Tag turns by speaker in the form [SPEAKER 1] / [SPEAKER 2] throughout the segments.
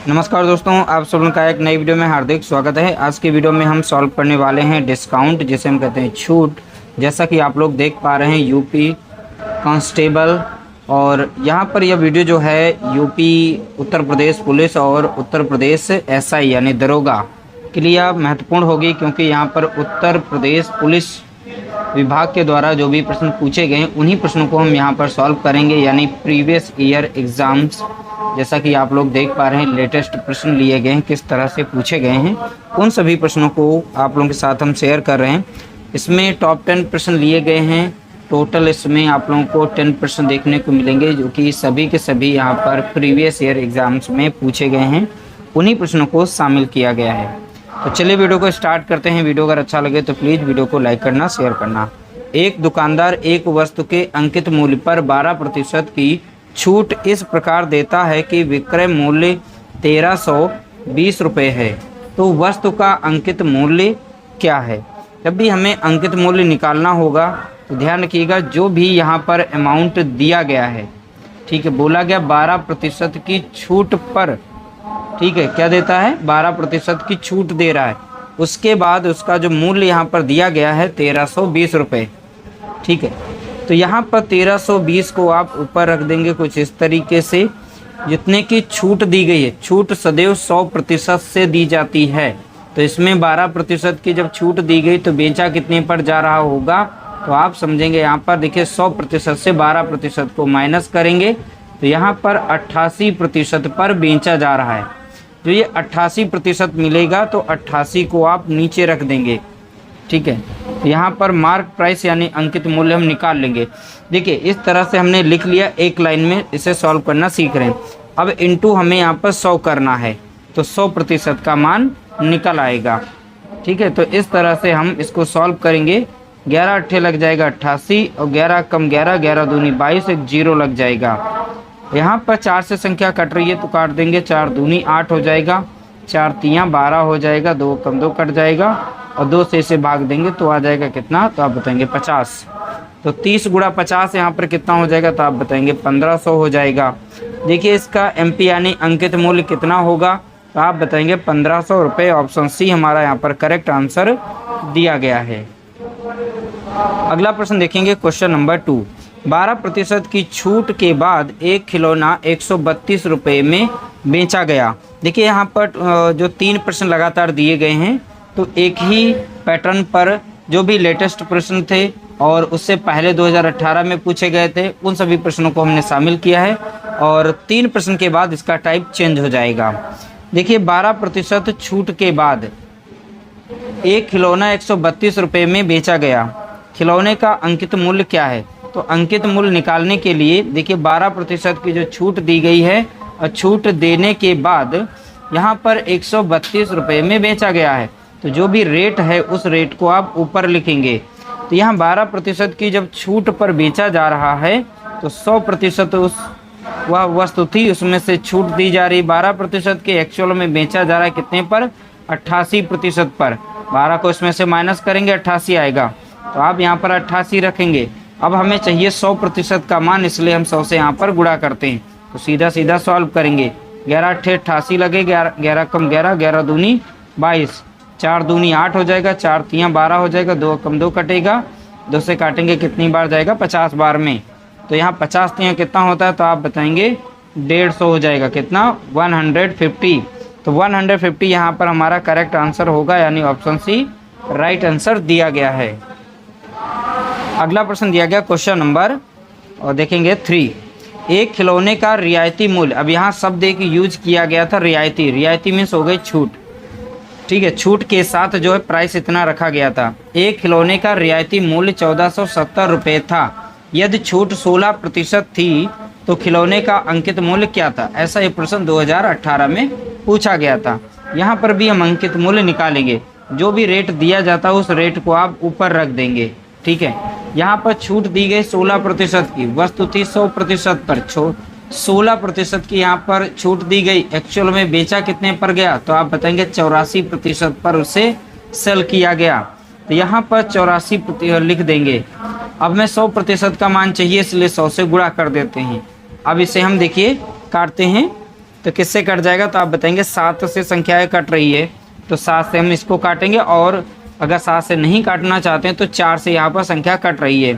[SPEAKER 1] नमस्कार दोस्तों, आप सब लोगों का एक नई वीडियो में हार्दिक स्वागत है। आज की वीडियो में हम सॉल्व करने वाले हैं डिस्काउंट, जिसे हम कहते हैं छूट। जैसा कि आप लोग देख पा रहे हैं यूपी कांस्टेबल, और यहाँ पर यह वीडियो जो है यूपी उत्तर प्रदेश पुलिस और उत्तर प्रदेश एसआई यानी दरोगा के लिए महत्वपूर्ण होगी, क्योंकि यहाँ पर उत्तर प्रदेश पुलिस विभाग के द्वारा जो भी प्रश्न पूछे गए हैं उन्हीं प्रश्नों को हम यहाँ पर सॉल्व करेंगे, यानी प्रीवियस ईयर एग्ज़ाम्स। जैसा कि आप लोग देख पा रहे हैं लेटेस्ट प्रश्न लिए गए हैं, किस तरह से पूछे गए हैं, उन सभी प्रश्नों को आप लोगों के साथ हम शेयर कर रहे हैं। इसमें टॉप 10 प्रश्न लिए गए हैं। टोटल इसमें आप लोगों को 10 प्रश्न देखने को मिलेंगे, जो कि सभी के सभी यहाँ पर प्रीवियस ईयर एग्ज़ाम्स में पूछे गए हैं। उन्हीं प्रश्नों को शामिल किया गया है। तो चलिए वीडियो को स्टार्ट करते हैं। वीडियो अगर अच्छा लगे तो प्लीज़ वीडियो को लाइक करना, शेयर करना। एक दुकानदार एक वस्तु के अंकित मूल्य पर 12% की छूट इस प्रकार देता है कि विक्रय मूल्य 1320 रुपये है, तो वस्तु का अंकित मूल्य क्या है। जब भी हमें अंकित मूल्य निकालना होगा तो ध्यान रखिएगा, जो भी यहाँ पर अमाउंट दिया गया है, ठीक है, बोला गया 12% की छूट पर, ठीक है, क्या देता है, 12% की छूट दे रहा है। उसके बाद उसका जो मूल्य यहाँ पर दिया गया है 1320 रुपये, ठीक है। तो यहाँ पर 1320 को आप ऊपर रख देंगे कुछ इस तरीके से, जितने की छूट दी गई है। छूट सदैव 100% से दी जाती है, तो इसमें 12% की जब छूट दी गई तो बेचा कितने पर जा रहा होगा, तो आप समझेंगे यहाँ पर देखिए 100% से 12% को माइनस करेंगे तो यहाँ पर 88% पर बेचा जा रहा है। जो ये 88% मिलेगा तो 88 को आप नीचे रख देंगे, ठीक है। तो यहाँ पर मार्क प्राइस यानी अंकित मूल्य हम निकाल लेंगे। देखिए इस तरह से हमने लिख लिया, एक लाइन में इसे सॉल्व करना सीख रहे हैं। अब इनटू हमें यहाँ पर 100 करना है, तो 100% का मान निकल आएगा, ठीक है। तो इस तरह से हम इसको सॉल्व करेंगे। 11 अट्ठे लग जाएगा 88, और 11 कम 11, 11 दूनी 22, एक जीरो लग जाएगा। यहाँ पर 4 से संख्या कट रही है तो काट देंगे, 4 दूनी 8 हो जाएगा, 4 तियाँ 12 हो जाएगा, 2 कम 2 कट जाएगा, और 2 से इसे भाग देंगे तो आ जाएगा कितना, तो आप बताएंगे 50। तो 30 गुणा 50 यहाँ पर कितना हो जाएगा, तो आप बताएंगे 1500 हो जाएगा। देखिए इसका एमपी यानी अंकित मूल्य कितना होगा, तो आप बताएंगे 1500 रुपये। ऑप्शन सी हमारा यहाँ पर करेक्ट आंसर दिया गया है। अगला प्रश्न देखेंगे, क्वेश्चन नंबर 2। 12% की छूट के बाद एक खिलौना 132 रुपये में बेचा गया। देखिए यहाँ पर जो 3 प्रश्न लगातार दिए गए हैं, तो एक ही पैटर्न पर जो भी लेटेस्ट प्रश्न थे और उससे पहले 2018 में पूछे गए थे, उन सभी प्रश्नों को हमने शामिल किया है, और 3 प्रश्न के बाद इसका टाइप चेंज हो जाएगा। देखिए 12% छूट के बाद एक खिलौना 132 रुपये में बेचा गया। खिलौने का अंकित मूल्य क्या है, तो अंकित मूल्य निकालने के लिए देखिए 12% की जो छूट दी गई है, और छूट देने के बाद यहाँ पर 132 रुपये में बेचा गया है, तो जो भी रेट है उस रेट को आप ऊपर लिखेंगे। तो यहाँ 12% की जब छूट पर बेचा जा रहा है तो 100% उस वह वस्तु थी, उसमें से छूट दी जा रही 12% के, एक्चुअल में बेचा जा रहा है कितने पर, 88% पर। 12 को इसमें से माइनस करेंगे 88 आएगा, तो आप यहाँ पर 88 रखेंगे। अब हमें चाहिए 100% का मान, इसलिए हम 100 से यहाँ पर गुणा करते हैं, तो सीधा सीधा सॉल्व करेंगे। 11 अट्ठे 88 लगे, 11 कम 11, 11 दूनी 22, 4 दूनी 8 हो जाएगा, 4 तियाँ 12 हो जाएगा, 2 कम 2 कटेगा, 2 से काटेंगे कितनी बार जाएगा, 50 बार में। तो यहाँ 50 तियाँ कितना होता है, तो आप बताएंगे 150 हो जाएगा, कितना, 150। तो 150 यहाँ पर हमारा करेक्ट आंसर होगा, यानी ऑप्शन सी राइट आंसर दिया गया है। अगला प्रश्न दिया गया क्वेश्चन नंबर, और देखेंगे 3। एक खिलौने का रियायती मूल्य, अब यहाँ शब्द एक यूज किया गया था रियायती। रियायती मीन्स हो गई छूट, ठीक है। छूट के साथ जो है प्राइस इतना रखा गया था। एक खिलौने का रियायती मूल्य 1470 रुपये था। यदि छूट 16% थी तो खिलौने का अंकित मूल्य क्या था। ऐसा ये प्रश्न 2018 में पूछा गया था। यहाँ पर भी हम अंकित मूल्य निकालेंगे। जो भी रेट दिया जाता है उस रेट को आप ऊपर रख देंगे, ठीक है। यहाँ पर छूट दी गई 16% की, वस्तु थी 100% पर, 16% की यहाँ पर छूट दी गई। एक्चुअल में बेचा कितने पर गया, तो आप बताएंगे 84% पर उसे सेल किया गया। तो यहाँ पर 84% लिख देंगे। अब मैं 100% का मान चाहिए, इसलिए 100 से गुणा कर देते हैं। अब इसे हम देखिए काटते हैं, तो किससे कट जाएगा, तो आप बताएंगे 7 से संख्याएं कट रही है तो 7 से हम इसको काटेंगे, और अगर 7 से नहीं काटना चाहते हैं तो 4 से यहाँ पर संख्या कट रही है।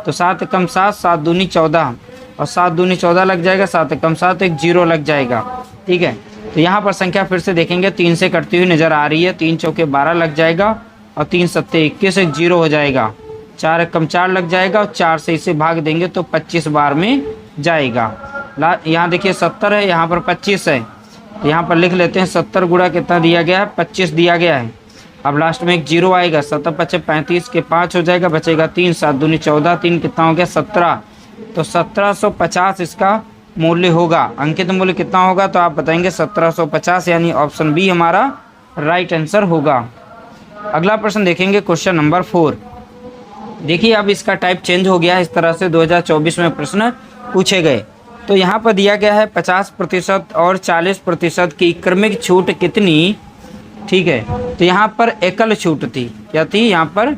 [SPEAKER 1] तो 7 एकम 7, 7 दूनी 14 और 7 दूनी 14 लग जाएगा, 7 एकम 7, एक 0 लग जाएगा। ठीक है, तो यहाँ पर संख्या फिर से देखेंगे 3 से कटती हुई नज़र आ रही है, 3 चौके 12 लग जाएगा और 3 सत्ते 21, एक 0 हो जाएगा, 4 एकम 4 लग जाएगा और 4 से इसे भाग देंगे तो 25 बार में जाएगा। यहाँ देखिए 70 है, यहाँ पर 25 है, तो यहाँ पर लिख लेते हैं 70 गुणा कितना दिया गया है, 25 दिया गया है। अब लास्ट में एक 0 आएगा, 7 पचे 35 के 5 हो जाएगा, बचेगा 3, 7 दूनी 14, 3 कितना हो गया 17, तो 1750 इसका मूल्य होगा। अंकित मूल्य कितना होगा, तो आप बताएंगे 1750, यानी ऑप्शन बी हमारा राइट आंसर होगा। अगला प्रश्न देखेंगे क्वेश्चन नंबर 4। देखिए अब इसका टाइप चेंज हो गया है, इस तरह से 2024 में प्रश्न पूछे गए। तो यहाँ पर दिया गया है 50% और 40% की क्रमिक छूट कितनी। ठीक है, तो यहाँ पर एकल छूट थी, क्या थी यहाँ पर,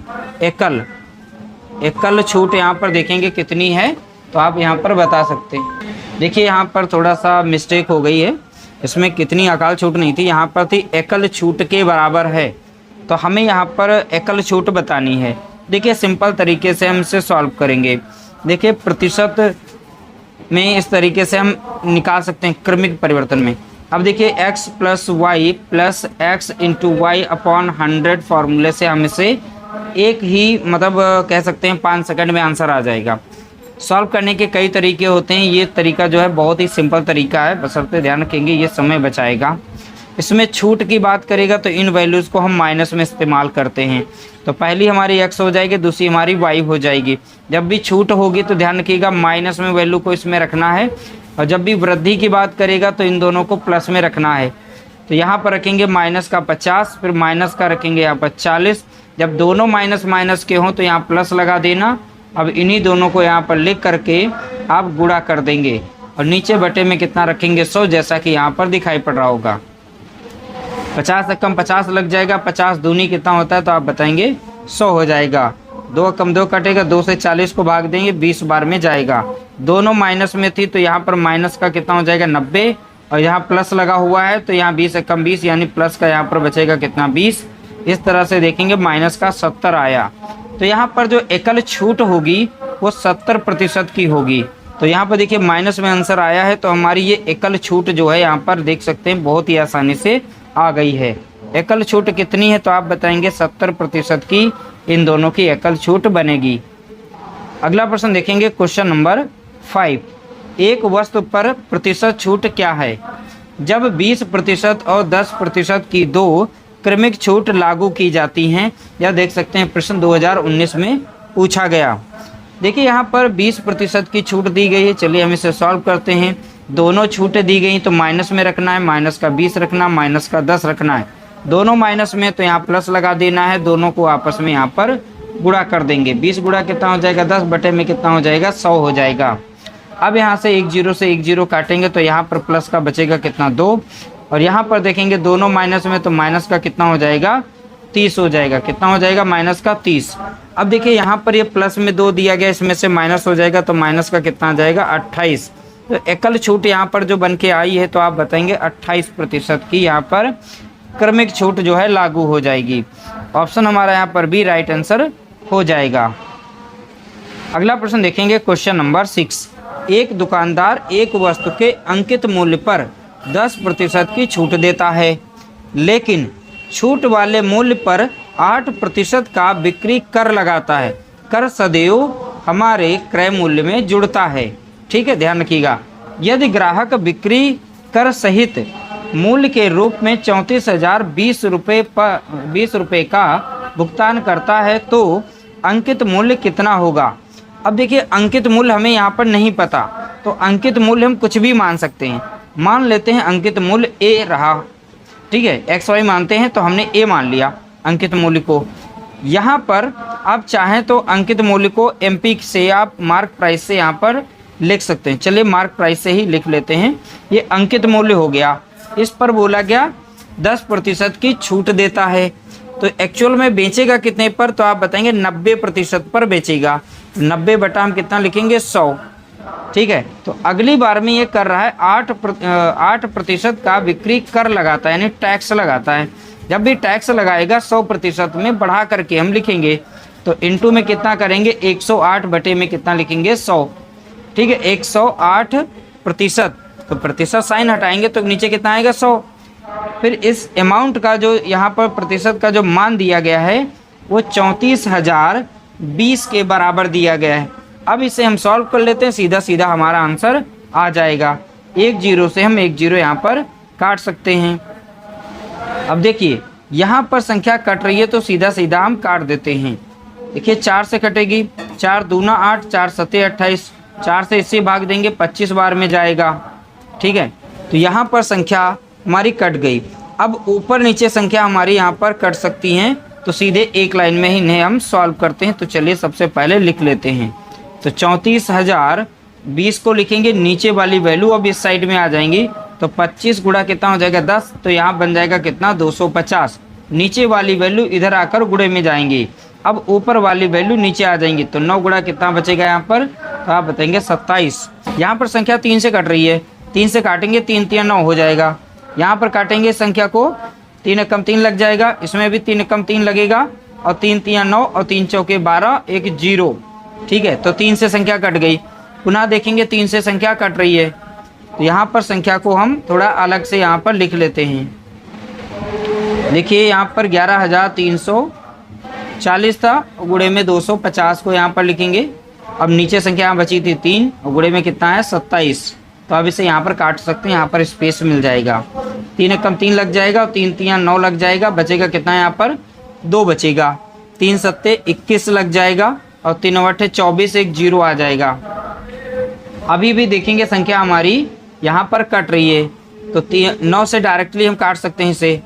[SPEAKER 1] एकल छूट यहाँ पर देखेंगे कितनी है, तो आप यहाँ पर बता सकते हैं। देखिए यहाँ पर थोड़ा सा मिस्टेक हो गई है, इसमें कितनी अकाल छूट नहीं थी, यहाँ पर थी एकल छूट के बराबर है, तो हमें यहाँ पर एकल छूट बतानी है। देखिए सिंपल तरीके से हम इसे सॉल्व करेंगे। देखिए प्रतिशत में इस तरीके से हम निकाल सकते हैं क्रमिक परिवर्तन में। अब देखिए x plus Y plus X into Y upon 100 फार्मूले से हम इसे एक ही मतलब कह सकते हैं 5 सेकंड में आंसर आ जाएगा। सॉल्व करने के कई तरीके होते हैं, ये तरीका जो है बहुत ही सिंपल तरीका है, बशर्ते ध्यान रखेंगे ये समय बचाएगा। इसमें छूट की बात करेगा तो इन वैल्यूज़ को हम माइनस में इस्तेमाल करते हैं, तो पहली हमारी x हो जाएगी, दूसरी हमारी y हो जाएगी। जब भी छूट होगी तो ध्यान रखिएगा माइनस में वैल्यू को इसमें रखना है, और जब भी वृद्धि की बात करेगा तो इन दोनों को प्लस में रखना है। तो यहाँ पर रखेंगे माइनस का 50, फिर माइनस का रखेंगे यहाँ पर 40। जब दोनों माइनस माइनस के हों तो यहाँ प्लस लगा देना। अब इन्हीं दोनों को यहाँ पर लिख करके आप गुणा कर देंगे, और नीचे बटे में कितना रखेंगे 100, जैसा कि यहाँ पर दिखाई पड़ रहा होगा। 50 एकम 50 लग जाएगा, 50 दूनी कितना होता है, तो आप बताएंगे 100 हो जाएगा। 2 एकम 2 कटेगा, 2 से 40 को भाग देंगे, 20 बार में जाएगा। दोनों माइनस में थी तो यहाँ पर माइनस का कितना हो जाएगा 90, और यहाँ प्लस लगा हुआ है तो यहाँ 20 एकम 20, यानी प्लस का यहाँ पर बचेगा कितना 20। इस तरह से देखेंगे माइनस का 70 आया। तो यहाँ पर जो एकल छूट होगी वो 70% की होगी। तो यहाँ पर देखिए माइनस में आंसर आया है, तो हमारी ये एकल छूट जो है यहाँ पर देख सकते हैं बहुत ही आसानी से आ गई है। एकल छूट कितनी है, तो आप बताएंगे 70% की इन दोनों की एकल छूट बनेगी। अगला प्रश्न देखेंगे क्वेश्चन नंबर 5। एक वस्तु पर प्रतिशत छूट क्या है जब 20% और 10% की दो क्रमिक छूट लागू की जाती हैं। यह देख सकते हैं प्रश्न 2019 में पूछा गया। देखिए यहाँ पर 20% की छूट दी गई है, चलिए हम इसे सॉल्व करते हैं। दोनों छूटें दी गई तो माइनस में रखना है, माइनस का 20 रखना, माइनस का 10 रखना है। दोनों माइनस में तो यहाँ प्लस लगा देना है, दोनों को आपस में यहाँ पर गुणा कर देंगे। 20 गुणा कितना हो जाएगा 10, बटे में कितना हो जाएगा 100 हो जाएगा। अब यहाँ से 1 0 से 1 0 काटेंगे तो यहाँ पर प्लस का बचेगा कितना 2, और यहाँ पर देखेंगे दोनों माइनस में तो माइनस का कितना हो जाएगा 30 हो जाएगा। कितना हो जाएगा माइनस का 30। अब देखिए यहाँ पर ये प्लस में 2 दिया गया, इसमें से माइनस हो जाएगा तो माइनस का कितना आ जाएगा 28। तो एकल छूट यहाँ पर जो बन के आई है तो आप बताएंगे 28% की यहाँ पर क्रमिक छूट जो है लागू हो जाएगी। ऑप्शन हमारा यहाँ पर भी राइट आंसर हो जाएगा। अगला प्रश्न देखेंगे क्वेश्चन नंबर 6। एक दुकानदार एक वस्तु के अंकित मूल्य पर 10% की छूट देता है, लेकिन छूट वाले मूल्य पर 8% का बिक्री कर लगाता है। कर सदैव हमारे क्रय मूल्य में जुड़ता है। ठीक है, ध्यान रखिएगा। यदि ग्राहक बिक्री कर सहित मूल्य के रूप में 34,020 रुपये का भुगतान करता है तो अंकित मूल्य कितना होगा। अब देखिए अंकित मूल्य हमें यहाँ पर नहीं पता, तो अंकित मूल्य हम कुछ भी मान सकते हैं। मान लेते हैं अंकित मूल्य ए रहा, ठीक है, XY मानते हैं तो हमने ए मान लिया अंकित मूल्य को। यहाँ पर आप चाहें तो अंकित मूल्य को MP से आप मार्क प्राइस से यहाँ पर लिख सकते हैं। चलिए मार्क प्राइस से ही लिख लेते हैं। ये अंकित मूल्य हो गया, इस पर बोला गया 10% की छूट देता है। तो एक्चुअल में बेचेगा कितने पर, तो आप बताएंगे 90% पर बेचेगा। 90 बटा हम कितना लिखेंगे 100, ठीक है। तो अगली बार में ये कर रहा है 8% का बिक्री कर लगाता है, यानी टैक्स लगाता है। जब भी टैक्स लगाएगा 100% में बढ़ा करके हम लिखेंगे, तो इनटू में कितना करेंगे 108 बटे में कितना लिखेंगे 100। ठीक है, 108%, तो प्रतिशत साइन हटाएंगे तो नीचे कितना आएगा 100। फिर इस अमाउंट का जो यहाँ पर प्रतिशत का जो मान दिया गया है वो 34,020 के बराबर दिया गया है। अब इसे हम सॉल्व कर लेते हैं, सीधा सीधा हमारा आंसर आ जाएगा। 1 0 से हम 1 0 यहाँ पर काट सकते हैं। अब देखिए यहाँ पर संख्या कट रही है तो सीधा सीधा हम काट देते हैं। देखिए 4 से कटेगी, 4 दूना 8, 4 सत्ते 28, 4 से इससे भाग देंगे 25 बार में जाएगा। ठीक है, तो यहाँ पर संख्या हमारी कट गई। अब ऊपर नीचे संख्या हमारी यहाँ पर कट सकती हैं, तो सीधे एक लाइन में ही इन्हें हम सॉल्व करते हैं। तो चलिए सबसे पहले लिख लेते हैं। तो 34,020 को लिखेंगे, नीचे वाली वैल्यू अब इस साइड में आ जाएंगी, तो 25 गुणा कितना हो जाएगा 10, तो यहाँ बन जाएगा कितना 250। नीचे वाली वैल्यू इधर आकर गुणे में जाएंगी, अब ऊपर वाली वैल्यू नीचे आ जाएंगी, तो 9 गुणा कितना बचेगा यहाँ पर, तो आप बताएंगे 27। यहाँ पर संख्या 3 से कट रही है, 3 से काटेंगे 3 3 9 हो जाएगा। यहाँ पर काटेंगे संख्या को, 3 एकम 3 लग जाएगा, इसमें भी 3 एकम 3 लगेगा, और 3 3 9 और 3 चौके 12, 1 0। ठीक है, तो 3 से संख्या कट गई। पुनः देखेंगे 3 से संख्या कट रही है, तो यहाँ पर संख्या को हम थोड़ा अलग से यहाँ पर लिख लेते हैं। देखिए यहाँ पर 11,340 था, गुणे में 250 को यहाँ पर लिखेंगे। अब नीचे संख्या यहाँ बची थी 3 और गुणे में कितना है 27, तो अब इसे यहाँ पर काट सकते हैं, यहाँ पर स्पेस मिल जाएगा। 3 एकम 3 लग जाएगा और 3 3 9 लग जाएगा, बचेगा कितना यहाँ पर 2 बचेगा। 3 सत्ते 21 लग जाएगा और 3 अट्ठे 24, 1 0 आ जाएगा। अभी भी देखेंगे संख्या हमारी यहाँ पर कट रही है, तो 9 से डायरेक्टली हम काट सकते हैं इसे।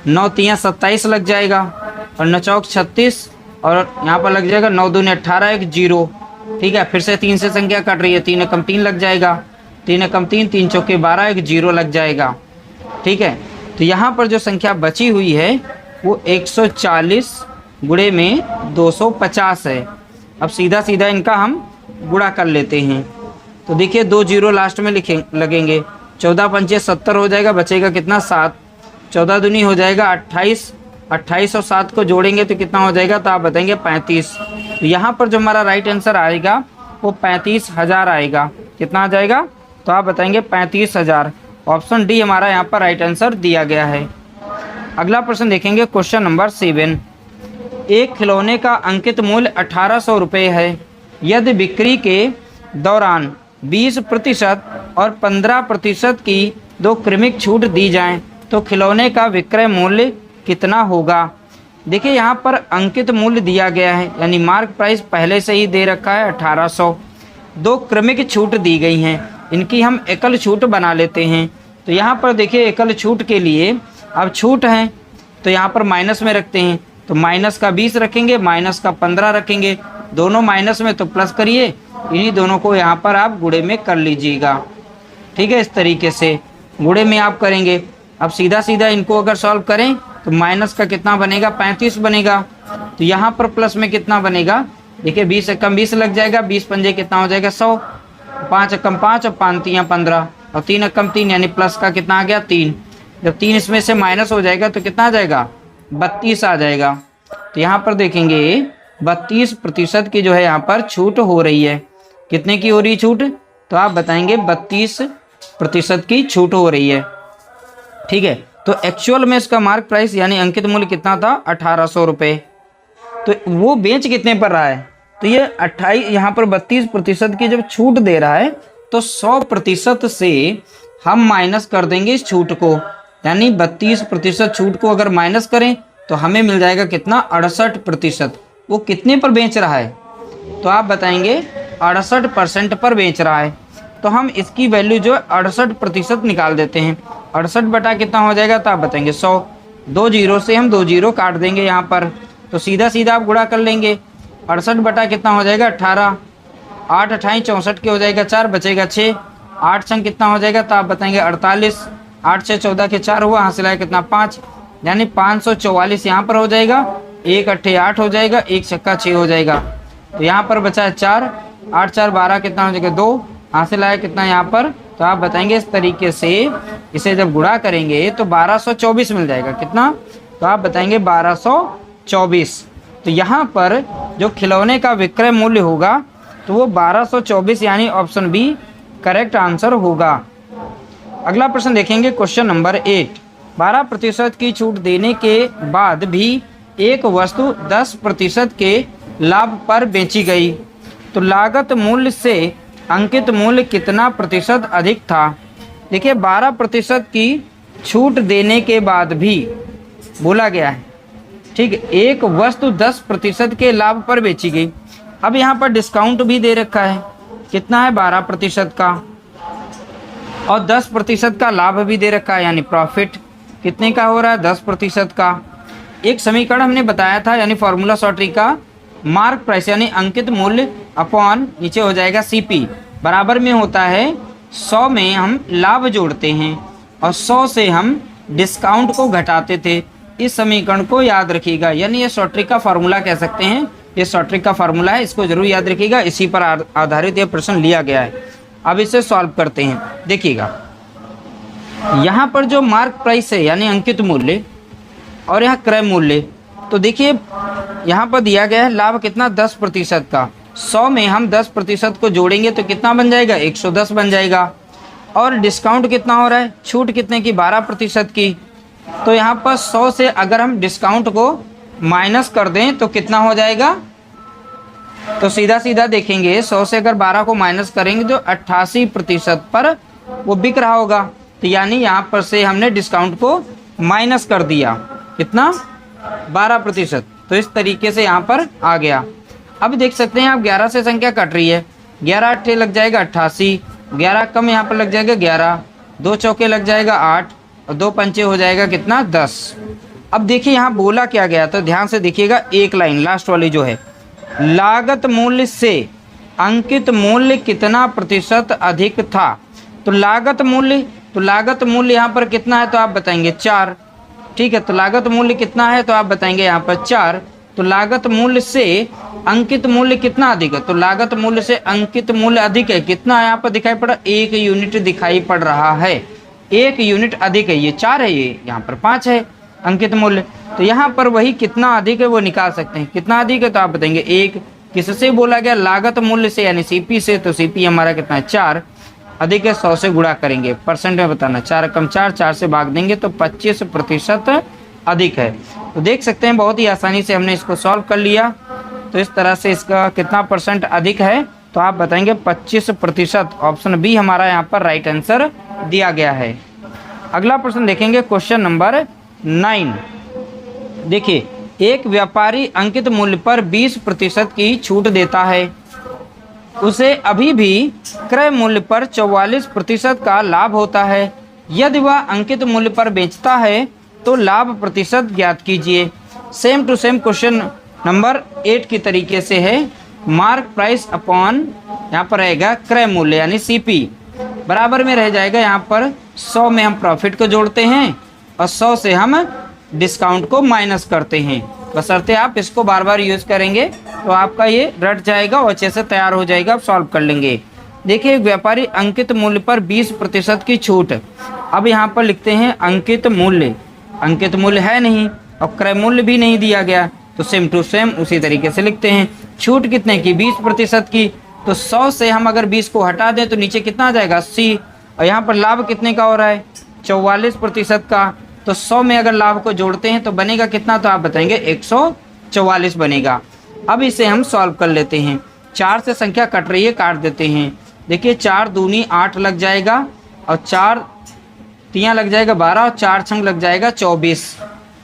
[SPEAKER 1] 9 3 27 लग जाएगा और 9 चौक 36, और यहाँ पर लग जाएगा 9 दूनी 18, 1 0। ठीक है, फिर से 3 से संख्या कट रही है, 3 एकम 3 लग जाएगा, 3 एकम 3, 3 चौके 12, 1 0 लग जाएगा। ठीक है, तो यहाँ पर जो संख्या बची हुई है वो 140 गुणे में 250 है। अब सीधा सीधा इनका हम गुणा कर लेते हैं, तो देखिए 2 0 लास्ट में लगेंगे। 14 पंचे 70 हो जाएगा, बचेगा कितना 7। 14 दूनी हो जाएगा 28, 28 और 7 को जोड़ेंगे तो कितना हो जाएगा, तो आप बताएंगे 35। तो यहाँ पर जो हमारा राइट आंसर आएगा वो 35,000 आएगा। कितना आ जाएगा, तो आप बताएंगे 35,000। ऑप्शन डी हमारा यहाँ पर राइट आंसर दिया गया है। अगला प्रश्न देखेंगे, क्वेश्चन नंबर 7। एक खिलौने का अंकित मूल्य 1800 रुपये है। यदि बिक्री के दौरान 20% और 15% की 2 क्रमिक छूट दी जाएं, तो खिलौने का विक्रय मूल्य कितना होगा। देखिए यहाँ पर अंकित मूल्य दिया गया है, यानी मार्क प्राइस पहले से ही दे रखा है 1800। 2 क्रमिक छूट दी गई हैं, इनकी हम एकल छूट बना लेते हैं। तो यहाँ पर देखिए एकल छूट के लिए अब छूट है तो यहाँ पर माइनस में रखते हैं, तो माइनस का 20 रखेंगे, माइनस का 15 रखेंगे, दोनों माइनस में तो प्लस करिए, इन्हीं दोनों को यहाँ पर आप गुणे में कर लीजिएगा। ठीक है, इस तरीके से गुणे में आप करेंगे। अब सीधा सीधा इनको अगर सॉल्व करें तो माइनस का कितना बनेगा 35 बनेगा, तो यहाँ पर प्लस में कितना बनेगा, देखिए 20 एकम 20 लग जाएगा, 20 पंजे कितना हो जाएगा 100, 5 एकम 5 और 5 3 15 और 3 एकम 3, यानी प्लस का कितना आ गया 3। जब 3 इसमें से माइनस हो जाएगा तो कितना आ जाएगा 32 आ जाएगा। तो यहाँ पर देखेंगे 32% की जो है यहाँ पर छूट हो रही है। कितने की हो रही छूट, तो आप बताएंगे 32% की छूट हो रही है। ठीक है, तो एक्चुअल में इसका मार्क प्राइस यानी अंकित मूल्य कितना था 1800 रुपये, तो वो बेच कितने पर रहा है, तो ये 28 यहाँ पर 32% की जब छूट दे रहा है तो 100% से हम माइनस कर देंगे इस छूट को, यानी 32% छूट को अगर माइनस करें तो हमें मिल जाएगा कितना 68%। वो कितने पर बेच रहा है, तो आप बताएंगे 68% पर बेच रहा है। तो हम इसकी वैल्यू जो 68% निकाल देते हैं। 68 बटा कितना हो जाएगा, तो आप बताएंगे 100। 2 0 से हम 2 0 काट देंगे यहाँ पर, तो सीधा सीधा आप गुणा कर लेंगे। 68 बटा कितना हो जाएगा 18, 8 28 64 के हो जाएगा 4, बचेगा 6। 8 संग कितना हो जाएगा, तो आप बताएंगे 48। 8 6 14 के 4 हुआ, हासिल आया कितना 5, यानी 544 यहाँ पर हो जाएगा। 1 अट्ठे 8 हो जाएगा, 1 छक्का 6 हो जाएगा, तो यहाँ पर बचा है 4। 8 4 12 कितना हो जाएगा 2, हासिल आया कितना यहाँ पर, तो आप बताएंगे इस तरीके से इसे जब गुणा करेंगे तो 1224 मिल जाएगा। कितना, तो आप बताएंगे 1224। तो यहाँ पर जो खिलौने का विक्रय मूल्य होगा तो वो 1224 यानी ऑप्शन बी करेक्ट आंसर होगा। अगला प्रश्न देखेंगे क्वेश्चन नंबर 8। 12% की छूट देने के बाद भी एक वस्तु 10% के लाभ पर बेची गई तो लागत मूल्य से अंकित मूल्य कितना प्रतिशत अधिक था। देखिए 12% की छूट देने के बाद भी बोला गया है, ठीक है, एक वस्तु 10% के लाभ पर बेची गई। अब यहाँ पर डिस्काउंट भी दे रखा है, कितना है 12% का, और 10% का लाभ भी दे रखा है, यानी प्रॉफिट कितने का हो रहा है 10% का। एक समीकरण हमने बताया था, यानी फॉर्मूला सॉर्टरी का, मार्क प्राइस यानी अंकित मूल्य अपॉन नीचे हो जाएगा सीपी बराबर में होता है 100 में हम लाभ जोड़ते हैं और 100 से हम डिस्काउंट को घटाते थे। इस समीकरण को याद रखिएगा, यानी ये सॉर्टरी का फार्मूला कह सकते हैं, ये सॉर्टरी का फार्मूला है, इसको जरूर याद रखिएगा, इसी पर आधारित ये प्रश्न लिया गया है। अब इसे सॉल्व करते हैं। देखिएगा यहाँ पर जो मार्क प्राइस है यानी अंकित मूल्य और यहाँ क्रय मूल्य, तो देखिए यहाँ पर दिया गया है लाभ कितना 10% का, 100 में हम 10% को जोड़ेंगे तो कितना बन जाएगा 110 बन जाएगा। और डिस्काउंट कितना हो रहा है, छूट कितने की 12% की, तो यहाँ पर 100 से अगर हम डिस्काउंट को माइनस कर दें तो कितना हो जाएगा, तो सीधा सीधा देखेंगे 100 से अगर 12 को माइनस करेंगे तो 88% पर वो बिक रहा होगा। तो यानी यहाँ पर से हमने डिस्काउंट को माइनस कर दिया, कितना 12%। तो इस तरीके से यहाँ पर आ गया। अब देख सकते हैं आप 11 से संख्या कट रही है, 11 अट्ठे लग जाएगा 88, 11 कम यहाँ पर लग जाएगा 11, 2 चौके लग जाएगा 8 और 2 पंचे हो जाएगा कितना 10। अब देखिए यहाँ बोला क्या गया, तो ध्यान से देखिएगा एक लाइन लास्ट वाली जो है, लागत मूल्य से अंकित मूल्य कितना प्रतिशत अधिक था। तो लागत मूल्य यहाँ पर कितना है, तो आप बताएंगे 4, ठीक है। तो लागत मूल्य कितना है, तो आप बताएंगे यहाँ पर 4। तो लागत मूल्य से अंकित मूल्य कितना अधिक है, तो लागत मूल्य से अंकित मूल्य अधिक है, कितना यहाँ पर दिखाई पड़ा 1 यूनिट दिखाई पड़ रहा है, 1 यूनिट अधिक है, ये 4 है, ये यहाँ पर 5 है अंकित मूल्य। तो यहाँ पर वही कितना अधिक है वो निकाल सकते हैं, कितना अधिक है, तो आप बताएंगे 1। किससे बोला गया, लागत मूल्य से यानी सीपी से, तो सीपी हमारा कितना है 4, अधिक है 100 से गुणा करेंगे, परसेंट में बताना, 4 कम 4, 4 से भाग देंगे तो 25% अधिक है। तो देख सकते हैं बहुत ही आसानी से हमने इसको सॉल्व कर लिया। तो इस तरह से इसका कितना परसेंट अधिक है, तो आप बताएंगे 25%। ऑप्शन बी हमारा यहाँ पर राइट आंसर दिया गया है। अगला प्रश्न देखेंगे क्वेश्चन नंबर 9। देखिए एक व्यापारी अंकित मूल्य पर 20% की छूट देता है, उसे अभी भी क्रय मूल्य पर 44% का लाभ होता है। यदि वह अंकित मूल्य पर बेचता है तो लाभ प्रतिशत ज्ञात कीजिए। Same to same question number 8 की तरीके से है, मार्क प्राइस अपॉन यहाँ पर रहेगा क्रय मूल्य यानी सीपी बराबर में रह जाएगा। यहाँ पर 100 में हम प्रॉफिट को जोड़ते हैं और 100 से हम डिस्काउंट को माइनस करते हैं। बशर्ते आप इसको बार बार यूज़ करेंगे तो आपका ये रट जाएगा और अच्छे से तैयार हो जाएगा, आप सॉल्व कर लेंगे। देखिए एक व्यापारी अंकित मूल्य पर 20% की छूट, अब यहाँ पर लिखते हैं अंकित मूल्य, अंकित मूल्य है नहीं और क्रय मूल्य भी नहीं दिया गया, तो सेम टू सेम उसी तरीके से लिखते हैं। छूट कितने की 20% की, तो 100 से हम अगर 20 को हटा दें तो नीचे कितना आ जाएगा 80, और यहाँ पर लाभ कितने का हो रहा है 44% का, तो 100 में अगर लाभ को जोड़ते हैं तो बनेगा कितना, तो आप बताएंगे 144 बनेगा। अब इसे हम सॉल्व कर लेते हैं। 4 से संख्या कट रही है, काट देते हैं। देखिए 4 दूनी 8 लग जाएगा और 4 तियाँ लग जाएगा 12 और 4 छंग लग जाएगा 24।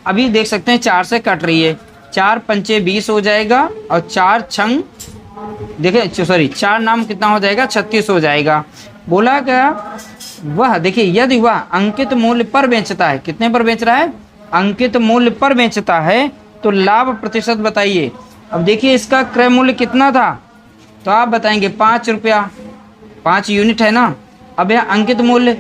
[SPEAKER 1] अभी देख सकते हैं 4 से कट रही है, 4 पंचे 20 हो जाएगा और 4 छंग देखिए सॉरी 4 नाम कितना हो जाएगा 36 हो जाएगा। बोला गया वह देखिए यदि वह अंकित मूल्य पर बेचता है, कितने पर बेच रहा है अंकित मूल्य पर बेचता है, तो लाभ प्रतिशत बताइए। अब देखिए इसका क्रय मूल्य कितना था, तो आप बताएंगे 5 रुपया, 5 यूनिट है ना। अब यह अंकित मूल्य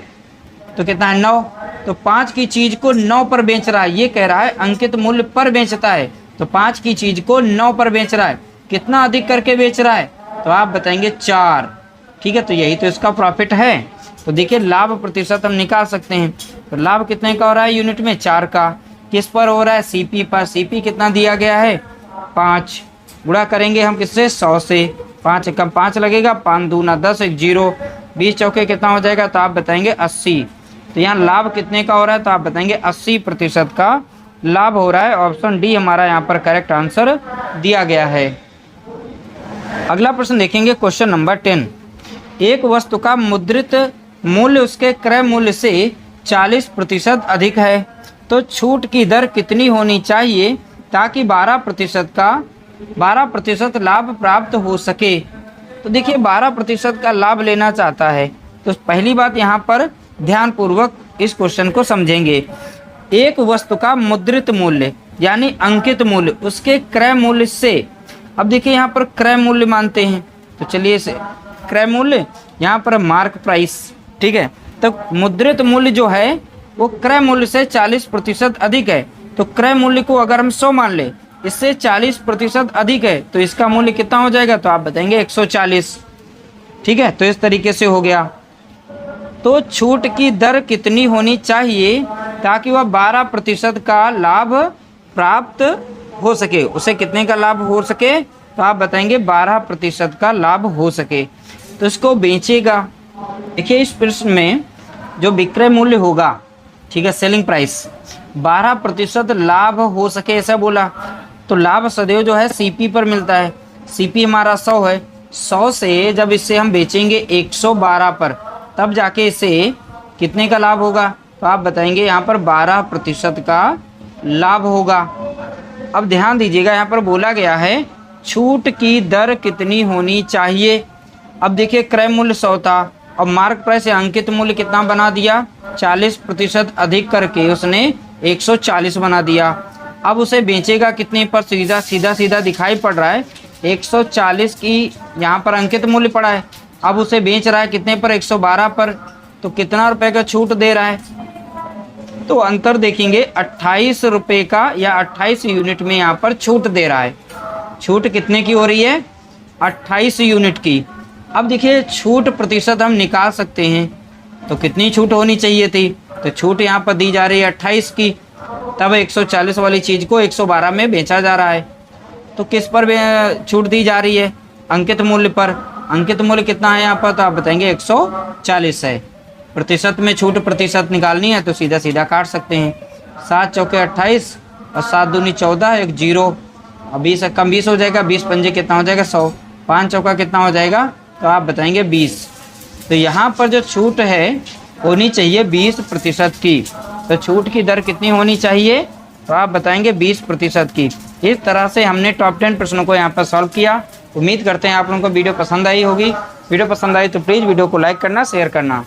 [SPEAKER 1] तो कितना है 9, तो 5 की चीज़ को 9 पर बेच रहा है, ये कह रहा है अंकित मूल्य पर बेचता है, तो 5 की चीज़ को 9 पर बेच रहा है, कितना अधिक करके बेच रहा है, तो आप बताएंगे 4। ठीक है, तो यही तो इसका प्रॉफिट है। तो देखिए लाभ प्रतिशत हम निकाल सकते हैं। तो लाभ कितने का हो रहा है यूनिट में? 4 का। किस पर हो रहा है? सीपी पर। सीपी कितना दिया गया है? 5। गुणा करेंगे हम किससे? 100 से। 5 एकम 5 लगेगा, 5 दूना 10, 1 0, 20 चौके कितना हो जाएगा? तो आप बताएंगे 80। तो यहाँ लाभ कितने का हो रहा है? तो आप बताएंगे 80% का लाभ हो रहा है। ऑप्शन डी हमारा यहाँ पर करेक्ट आंसर दिया गया है। अगला प्रश्न देखेंगे, क्वेश्चन नंबर 10। एक वस्तु का मुद्रित मूल्य उसके क्रय मूल्य से 40% अधिक है, तो छूट की दर कितनी होनी चाहिए ताकि 12% लाभ प्राप्त हो सके? तो देखिए 12% का लाभ लेना चाहता है, तो पहली बात यहाँ पर ध्यानपूर्वक इस क्वेश्चन को समझेंगे। एक वस्तु का मुद्रित मूल्य यानी अंकित मूल्य उसके क्रय मूल्य से, अब देखिए यहाँ पर क्रय मूल्य मानते हैं, तो चलिए इसे क्रय मूल्य, यहाँ पर मार्क प्राइस, ठीक है। तो मुद्रित मूल्य जो है वो क्रय मूल्य से 40% अधिक है, तो क्रय मूल्य को अगर हम 100 मान ले, इससे 40% अधिक है, तो इसका मूल्य कितना हो जाएगा? तो आप बताएंगे 140, ठीक है। तो इस तरीके से हो गया। तो छूट की दर कितनी होनी चाहिए ताकि वह 12% का लाभ प्राप्त हो सके? उसे कितने का लाभ हो सके? तो आप बताएंगे 12% का लाभ हो सके। तो इसको बेचेगा। देखिए इस प्रश्न में जो विक्रय मूल्य होगा, ठीक है, सेलिंग प्राइस, 12% लाभ हो सके ऐसा बोला। तो लाभ सदैव जो है सीपी पर मिलता है। सीपी हमारा 100 है, 100 से जब इसे हम बेचेंगे 112 पर, तब जाके इसे कितने का लाभ होगा? तो आप बताएंगे यहाँ पर 12% का लाभ होगा। अब ध्यान दीजिएगा, यहाँ पर बोला गया है छूट की दर कितनी होनी चाहिए। अब देखिए क्रय मूल्य 100 था और मार्क प्राइस या अंकित मूल्य कितना बना दिया? 40% अधिक करके उसने 140 बना दिया। अब उसे बेचेगा कितने पर? सीधा दिखाई पड़ रहा है 140 की यहाँ पर अंकित मूल्य पड़ा है। अब उसे बेच रहा है कितने पर? 112 पर। तो कितना रुपए का छूट दे रहा है? तो अंतर देखेंगे 28 रुपये का, या 28 यूनिट में यहाँ पर छूट दे रहा है। छूट कितने की हो रही है? 28 यूनिट की। अब देखिए छूट प्रतिशत हम निकाल सकते हैं, तो कितनी छूट होनी चाहिए थी? तो छूट यहाँ पर दी जा रही है 28 की, तब 140 वाली चीज़ को 112 में बेचा जा रहा है। तो किस पर छूट दी जा रही है? अंकित मूल्य पर। अंकित मूल्य कितना है यहाँ पर? तो आप बताएंगे 140 है। प्रतिशत में छूट प्रतिशत निकालनी है तो सीधा काट सकते हैं। 7 चौके 28 और 7 दूनी 14, 1 0 और 20 कम 20 हो जाएगा। 20 पंजे कितना हो जाएगा? 100। 5 चौका कितना हो जाएगा? तो आप बताएंगे 20। तो यहाँ पर जो छूट है होनी चाहिए 20% की। तो छूट की दर कितनी होनी चाहिए? तो आप बताएंगे 20% की। इस तरह से हमने टॉप 10 प्रश्नों को यहाँ पर सॉल्व किया। उम्मीद करते हैं आप लोगों को वीडियो पसंद आई होगी। वीडियो पसंद आई तो प्लीज़ वीडियो को लाइक करना, शेयर करना।